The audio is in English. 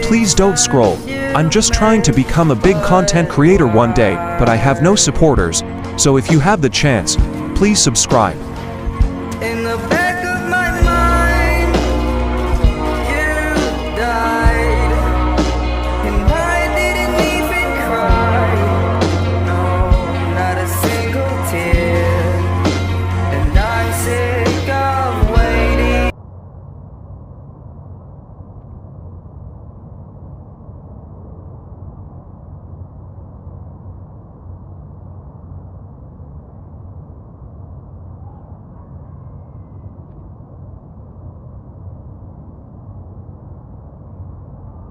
Please don't scroll. I'm just trying to become a big content creator one day, but I have no supporters, so if you have the chance, please subscribe.